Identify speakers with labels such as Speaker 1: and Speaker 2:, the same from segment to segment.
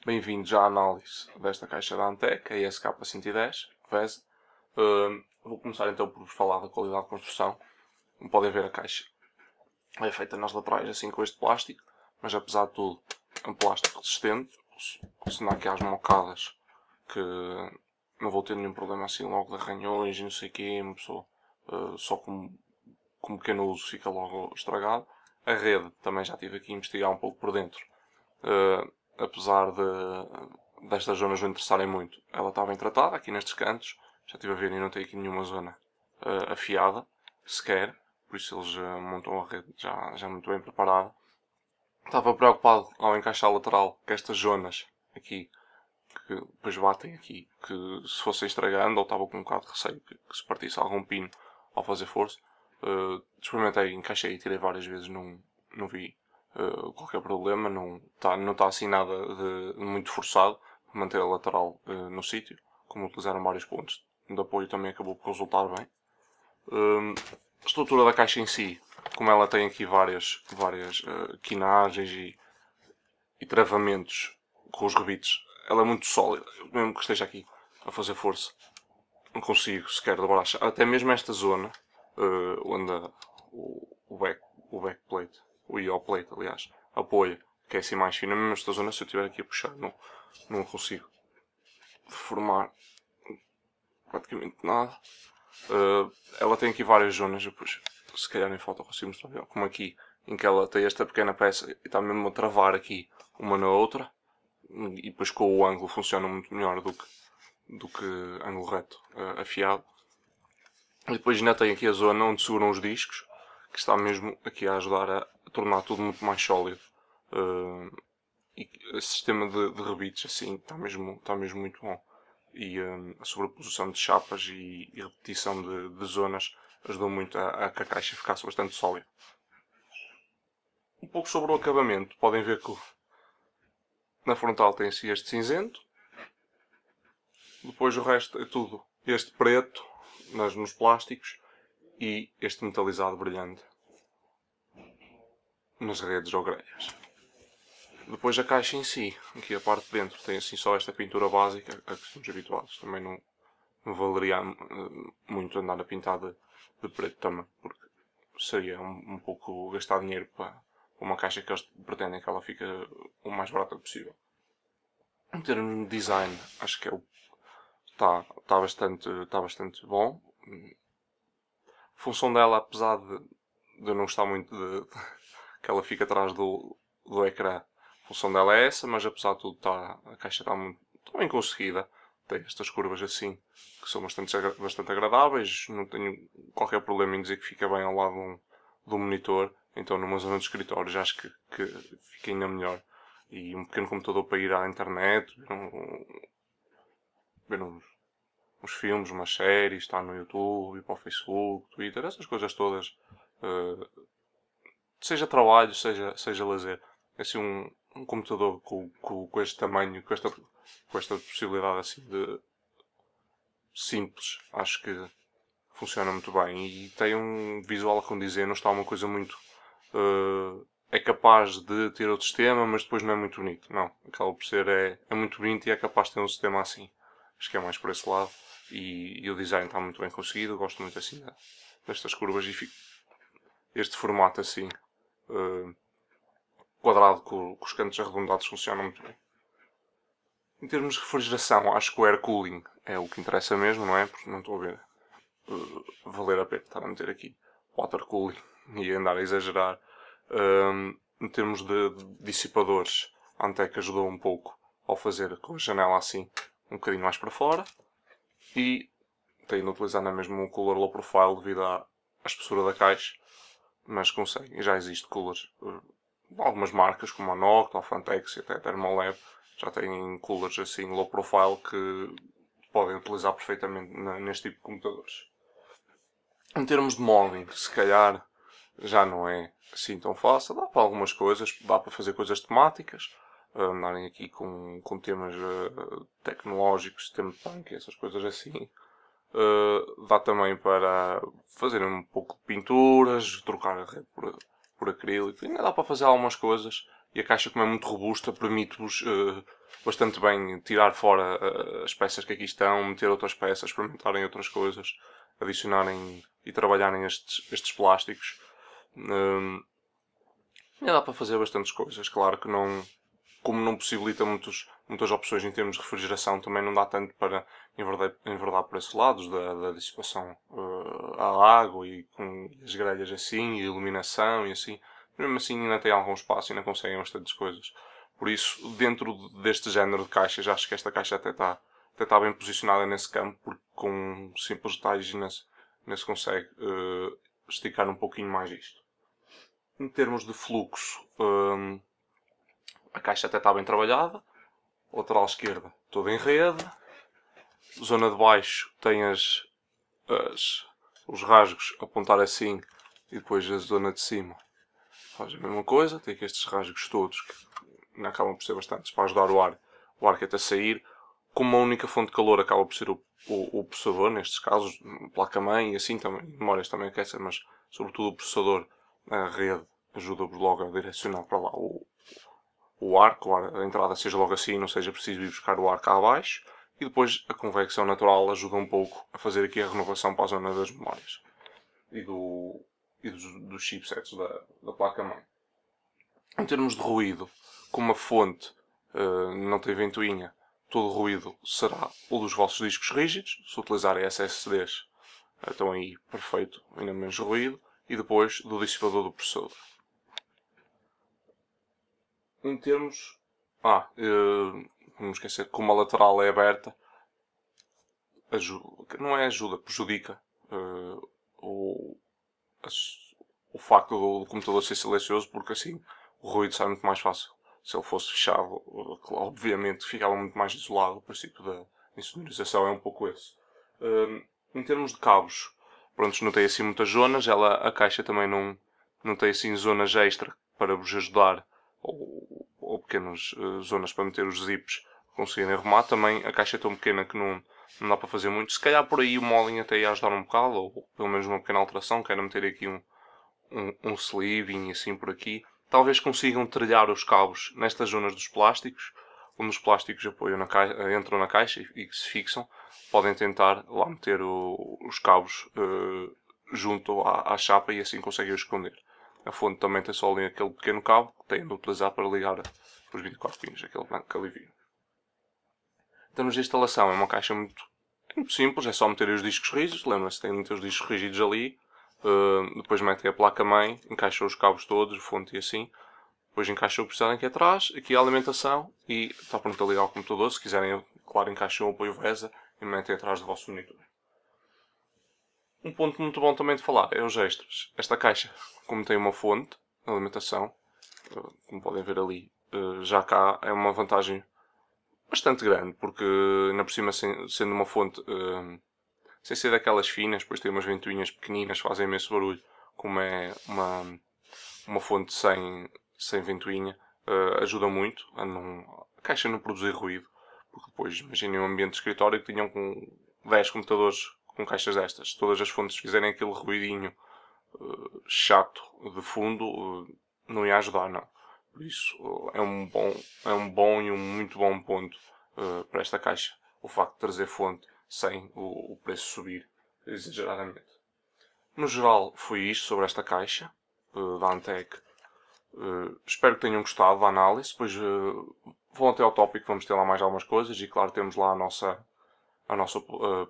Speaker 1: Bem-vindos à análise desta caixa da Antec, a ESK110 VESA. Vou começar então por vos falar da qualidade de construção. Como podem ver, a caixa é feita nas laterais assim com este plástico, mas apesar de tudo é um plástico resistente. Se não há aqui às mocadas que não vou ter nenhum problema assim logo de arranhões e não sei o quê, uma pessoa só com pequeno uso fica logo estragado. A rede também já tive aqui a investigar um pouco por dentro. Apesar destas zonas não interessarem muito, ela está bem tratada aqui nestes cantos. Já estive a ver e não tem aqui nenhuma zona afiada sequer, por isso eles montam a rede já muito bem preparada. Estava preocupado ao encaixar a lateral que estas zonas aqui que depois batem aqui, que se fossem estragando, ou estava com um bocado de receio que se partisse algum pino ao fazer força. Experimentei, encaixei e tirei várias vezes, não vi qualquer problema, não está assim nada de muito forçado, manter a lateral no sítio, como utilizaram vários pontos de apoio também acabou por resultar bem. A estrutura da caixa em si, como ela tem aqui várias quinagens e travamentos com os rebites, ela é muito sólida, mesmo que esteja aqui a fazer força, não consigo sequer dobrar, até mesmo esta zona, onde o backplate, o yaw plate, aliás, apoia, que é assim mais fina, mesmo esta zona, se eu estiver aqui a puxar, não consigo formar praticamente nada. Ela tem aqui várias zonas, depois, se calhar em foto consigo mostrar, como aqui, em que ela tem esta pequena peça e está mesmo a travar aqui uma na outra, e depois com o ângulo funciona muito melhor do que ângulo reto afiado. E depois ainda tem aqui a zona onde seguram os discos, que está mesmo aqui a ajudar a tornar tudo muito mais sólido. E o sistema de rebites assim está mesmo muito bom. E a sobreposição de chapas e repetição de zonas ajudou muito a que a caixa ficasse bastante sólida. Um pouco sobre o acabamento, podem ver que na frontal tem assim este cinzento, depois o resto é tudo este preto nos plásticos e este metalizado brilhante nas redes ou grelhas. Depois a caixa em si, aqui a parte de dentro, tem assim só esta pintura básica a que estamos habituados. Também não valeria muito andar a pintar de preto também, porque seria um pouco gastar dinheiro para uma caixa que eles pretendem que ela fique o mais barata possível. Em termos de design, acho que está bastante bom. A função dela, apesar de eu não gostar muito que ela fique atrás do ecrã, a função dela é essa, mas apesar de tudo a caixa está bem conseguida. Tem estas curvas assim que são bastante agradáveis, não tenho qualquer problema em dizer que fica bem ao lado do monitor, então numa zona de escritórios acho que fica ainda melhor. E um pequeno computador para ir à internet, ver uns filmes, umas séries, estar no YouTube, ir para o Facebook, Twitter, essas coisas todas. Seja trabalho, seja lazer. É assim um computador com este tamanho, com esta possibilidade assim de simples, acho que funciona muito bem. E tem um visual a condizer, não está uma coisa muito... é capaz de ter outro sistema, mas depois não é muito bonito. Não, acaba por ser... É muito bonito e é capaz de ter um sistema assim. Acho que é mais por esse lado. E o design está muito bem conseguido. Gosto muito assim destas curvas e este formato assim quadrado com os cantos arredondados funciona muito bem. Em termos de refrigeração, acho que o air cooling é o que interessa mesmo, não é? Porque não estou a ver valer a pena estar a meter aqui water cooling e andar a exagerar. Em termos de dissipadores, a Antec ajudou um pouco ao fazer com a janela assim um bocadinho mais para fora, e tenho de utilizar na mesma um cooler low profile devido à espessura da caixa, mas consegue. Já existe coolers, algumas marcas como a Nocta, a Fantex e até a Thermolab já têm coolers assim low profile que podem utilizar perfeitamente neste tipo de computadores. Em termos de modding, se calhar já não é assim tão fácil. Dá para algumas coisas, dá para fazer coisas temáticas, andarem aqui com temas tecnológicos, tema de tanque, essas coisas assim. Dá também para fazer um pouco de pinturas, trocar a rede por acrílico. Ainda dá para fazer algumas coisas e a caixa, como é muito robusta, permite-vos bastante bem tirar fora as peças que aqui estão, meter outras peças, experimentarem outras coisas, adicionarem e trabalharem estes plásticos. E dá para fazer bastantes coisas. Claro que não, como não possibilita muitas opções em termos de refrigeração, também não dá tanto para enverdar por esses lados da dissipação à água e com as grelhas assim, e iluminação e assim. Mesmo assim ainda tem algum espaço e ainda conseguem bastantes coisas. Por isso, dentro deste género de caixas, acho que esta caixa até está bem posicionada nesse campo, porque com simples detalhes ainda se consegue esticar um pouquinho mais isto. Em termos de fluxo, a caixa até está bem trabalhada. Lateral esquerda toda em rede. Zona de baixo tem os rasgos a apontar assim, e depois a zona de cima faz a mesma coisa. Tem aqui estes rasgos todos que ainda acabam por ser bastantes para ajudar o ar a sair. Como uma única fonte de calor acaba por ser o processador, nestes casos, placa-mãe e assim também, memórias também aquecem, mas sobretudo o processador, a rede, ajuda-vos logo a direcionar para lá o ar, que a entrada seja logo assim, não seja preciso ir buscar o ar cá abaixo. E depois a convecção natural ajuda um pouco a fazer aqui a renovação para a zona das memórias e dos chipsets da placa-mãe. Em termos de ruído, como a fonte não tem ventoinha, todo o ruído será o dos vossos discos rígidos. Se utilizarem SSDs, estão aí perfeito, ainda menos ruído. E depois do dissipador do processador. Em termos... não me esquecer, como a lateral é aberta, não é ajuda, prejudica o facto do computador ser silencioso, porque assim o ruído sai muito mais fácil. Se ele fosse fechado, obviamente ficava muito mais isolado. O princípio da insonorização é um pouco esse. Em termos de cabos, pronto, não tem assim muitas zonas. A caixa também não tem assim zonas extra para vos ajudar, ou pequenas zonas para meter os zips conseguirem arrumar. Também a caixa é tão pequena que não dá para fazer muito. Se calhar por aí o Molin até ia ajudar um bocado, ou pelo menos uma pequena alteração. Quero meter aqui um sleeving assim por aqui. Talvez consigam trilhar os cabos nestas zonas dos plásticos, onde os plásticos apoiam entram na caixa e que se fixam. Podem tentar lá meter os cabos junto à chapa e assim conseguem os esconder. A fonte também tem só ali aquele pequeno cabo que têm de utilizar para ligar os 24 pinos, aquele branco que ali viram. Em termos de instalação, é uma caixa muito simples, é só meter os discos rígidos. Lembra-se, tem de meter os discos rígidos ali. Depois metem a placa-mãe, encaixam os cabos todos, fonte e assim. Depois encaixam o que precisarem aqui atrás, aqui a alimentação e está pronto a ligar o computador. Se quiserem, claro, encaixam o apoio VESA e metem atrás do vosso monitor. Um ponto muito bom também de falar é os extras. Esta caixa, como tem uma fonte de alimentação, como podem ver ali, já cá é uma vantagem bastante grande, porque ainda por cima sendo uma fonte sem ser daquelas finas, depois tem umas ventoinhas pequeninas, fazem imenso barulho, como é uma fonte sem ventoinha, ajuda muito a caixa não produzir ruído, porque depois imaginem um ambiente de escritório que tinham com 10 computadores com caixas destas. Se todas as fontes fizerem aquele ruidinho chato de fundo, não ia ajudar, não. Por isso é um bom e um muito bom ponto para esta caixa, o facto de trazer fonte sem o preço subir exageradamente. No geral foi isto sobre esta caixa da Antec. Espero que tenham gostado da análise. Depois vão até ao tópico, vamos ter lá mais algumas coisas e claro temos lá a nossa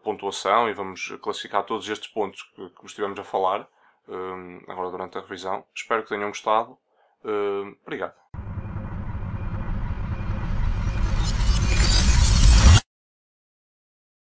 Speaker 1: pontuação e vamos classificar todos estes pontos que estivemos a falar agora durante a revisão. Espero que tenham gostado. Obrigado.